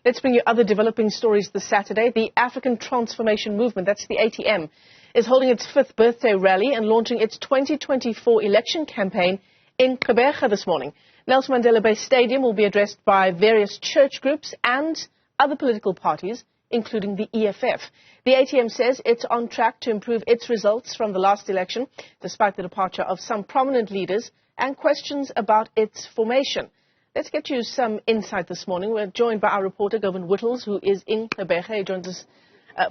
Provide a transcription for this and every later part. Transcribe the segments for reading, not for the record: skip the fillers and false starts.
Let's bring you other developing stories this Saturday. The African Transformation Movement, that's the ATM, is holding its 5th birthday rally and launching its 2024 election campaign in Gqeberha this morning. Nelson Mandela Bay Stadium will be addressed by various church groups and other political parties, including the EFF. The ATM says it's on track to improve its results from the last election, despite the departure of some prominent leaders and questions about its formation. Let's get you some insight this morning. We're joined by our reporter, Govan Whittles, who is in Gqeberha. He joins us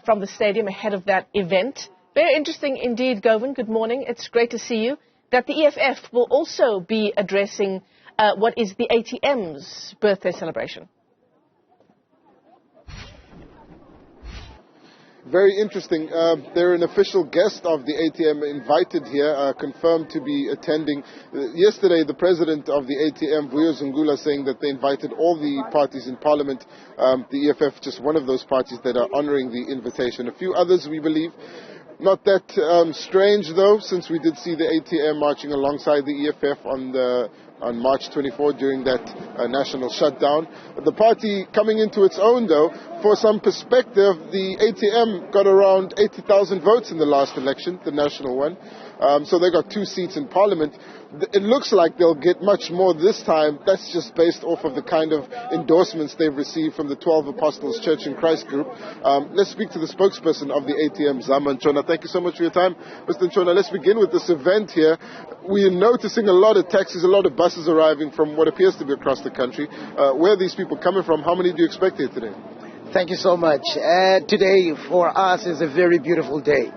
from the stadium ahead of that event. Very interesting indeed, Govan. Good morning. It's great to see you. That the EFF will also be addressing what is the ATM's birthday celebration. Very interesting. They're an official guest of the ATM invited here, confirmed to be attending. Yesterday, the president of the ATM, Newzroom saying that they invited all the parties in parliament. The EFF, just one of those parties that are honoring the invitation. A few others, we believe. Not that strange, though, since we did see the ATM marching alongside the EFF on March 24 during that national shutdown. The party coming into its own, though, for some perspective, the ATM got around 80,000 votes in the last election, the national one. So they got 2 seats in parliament. It looks like they'll get much more this time. That's just based off of the kind of endorsements they've received from the 12 Apostles Church in Christ group. Let's speak to the spokesperson of the ATM, Zama Ntshona. Thank you so much for your time, Mr. Ntshona. Let's begin with this event here. We are noticing a lot of taxis, a lot of buses arriving from what appears to be across the country. Where are these people coming from? How many do you expect here today? Thank you so much. Today for us is a very beautiful day.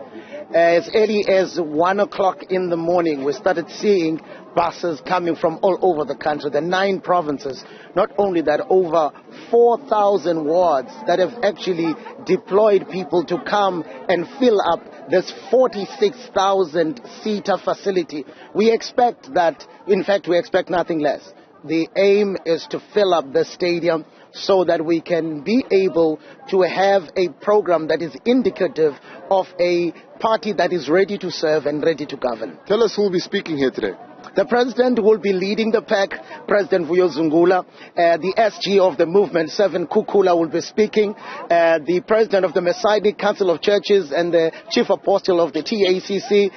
As early as 1 o'clock in the morning, we started seeing buses coming from all over the country, the 9 provinces. Not only that, over 4,000 wards that have actually deployed people to come and fill up this 46,000-seater facility. We expect that, in fact, we expect nothing less. The aim is to fill up the stadium so that we can be able to have a program that is indicative of a party that is ready to serve and ready to govern. Tell us who will be speaking here today. The president will be leading the pack, President Newzroom. The SG of the movement, Seven Kukula, will be speaking. The president of the Messianic Council of Churches and the chief apostle of the TACC,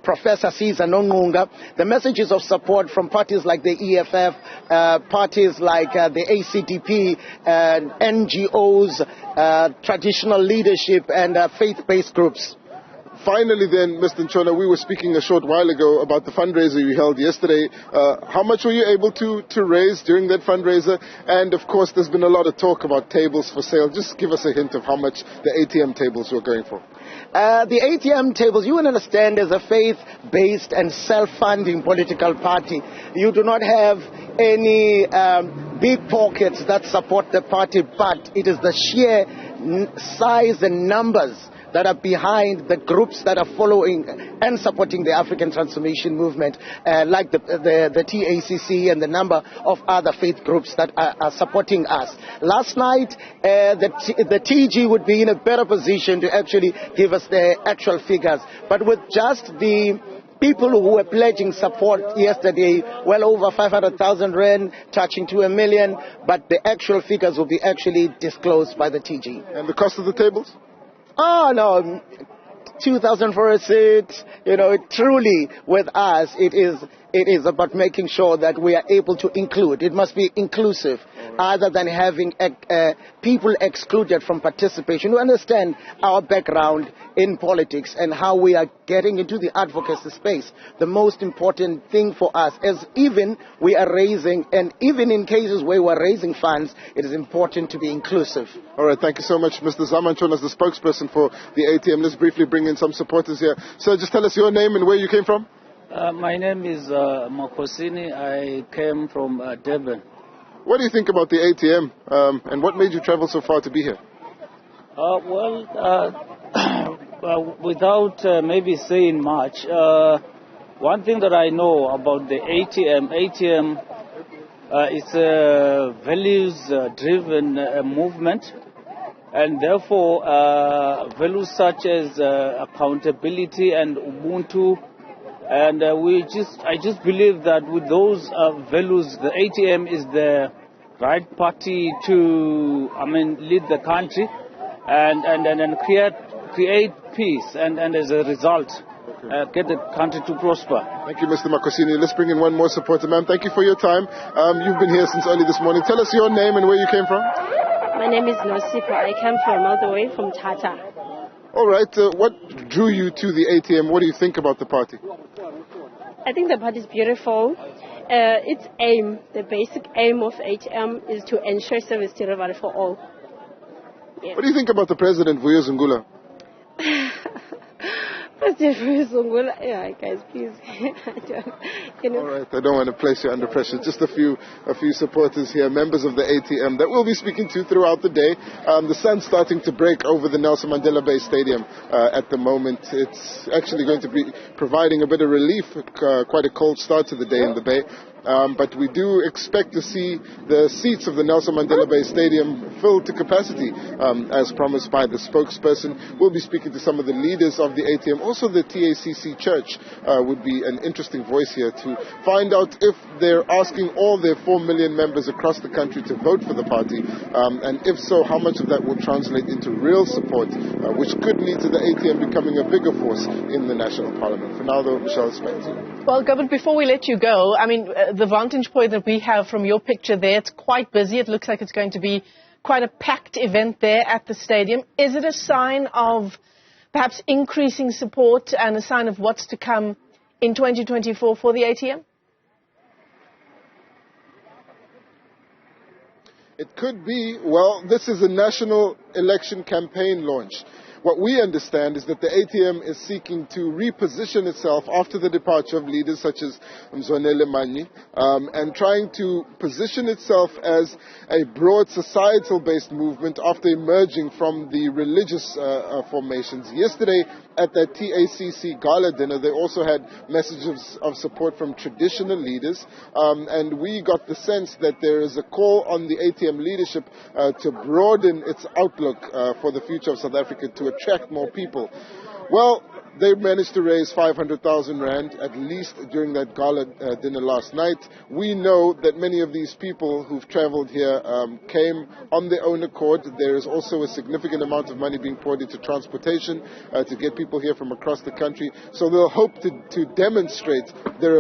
Professor Caesar Nongunga. The messages of support from parties like the EFF, parties like the ACDP, NGOs, traditional leadership and faith-based groups. Finally then, Mr. Ntshona, we were speaking a short while ago about the fundraiser you held yesterday. How much were you able to raise during that fundraiser? And of course, there's been a lot of talk about tables for sale. Just give us a hint of how much the ATM tables were going for. The ATM tables, you will understand, is a faith-based and self-funding political party. You do not have any big pockets that support the party, but it is the sheer size and numbers that are behind the groups that are following and supporting the African Transformation Movement, like the TACC and the number of other faith groups that are supporting us. Last night, the TG would be in a better position to actually give us the actual figures. But with just the people who were pledging support yesterday, well over 500,000 rand, touching to 1 million, but the actual figures will be actually disclosed by the TG. And the cost of the tables? Oh, no, 2,000 for a seat. You know, truly with us, it is about making sure that we are able to include. It must be inclusive, other than having people excluded from participation. We understand our background in politics and how we are getting into the advocacy space. The most important thing for us is even we are raising, and even in cases where we are raising funds, it is important to be inclusive. All right, thank you so much, Mr. Zama Ntshona, as the spokesperson for the ATM. Let's briefly bring in some supporters here. So just tell us your name and where you came from. My name is Makosini. I came from Durban. What do you think about the ATM and what made you travel so far to be here? Without maybe saying much, one thing that I know about the ATM is a values-driven movement, and therefore values such as accountability and Ubuntu. And I just believe that with those values, the ATM is the right party to, lead the country and create peace and as a result, get the country to prosper. Thank you, Mr. Makosini. Let's bring in one more supporter, ma'am. Thank you for your time. You've been here since early this morning. Tell us your name and where you came from. My name is Nosipho. I came from all the way from Tata. All right. What drew you to the ATM? What do you think about the party? I think the party is beautiful. Its aim, the basic aim of ATM is to ensure service delivery for all. Yes. What do you think about the president, Vuyo Zungula? Yeah, guys, please. All right, I don't want to place you under pressure. Just a few supporters here, members of the ATM that we'll be speaking to throughout the day. The sun's starting to break over the Nelson Mandela Bay Stadium at the moment. It's actually going to be providing a bit of relief, quite a cold start to the day in the Bay. But we do expect to see the seats of the Nelson Mandela Bay Stadium filled to capacity, as promised by the spokesperson. We'll be speaking to some of the leaders of the ATM. Also, the TACC Church would be an interesting voice here to find out if they're asking all their 4 million members across the country to vote for the party, and if so, how much of that will translate into real support, which could lead to the ATM becoming a bigger force in the National Parliament. For now, though, Michelle, it's back to you. Well, Govan, before we let you go, the vantage point that we have from your picture there, it's quite busy. It looks like it's going to be quite a packed event there at the stadium. Is it a sign of perhaps increasing support and a sign of what's to come in 2024 for the ATM? It could be. Well, this is a national election campaign launch. What we understand is that the ATM is seeking to reposition itself after the departure of leaders such as Mzwanele Manyi, and trying to position itself as a broad societal-based movement after emerging from the religious formations. Yesterday at the TACC Gala dinner, they also had messages of support from traditional leaders, and we got the sense that there is a call on the ATM leadership to broaden its outlook for the future of South Africa to attract more people. Well, they managed to raise 500,000 rand at least during that gala dinner last night. We know that many of these people who've traveled here came on their own accord. There is also a significant amount of money being poured into transportation to get people here from across the country. So they'll hope to demonstrate their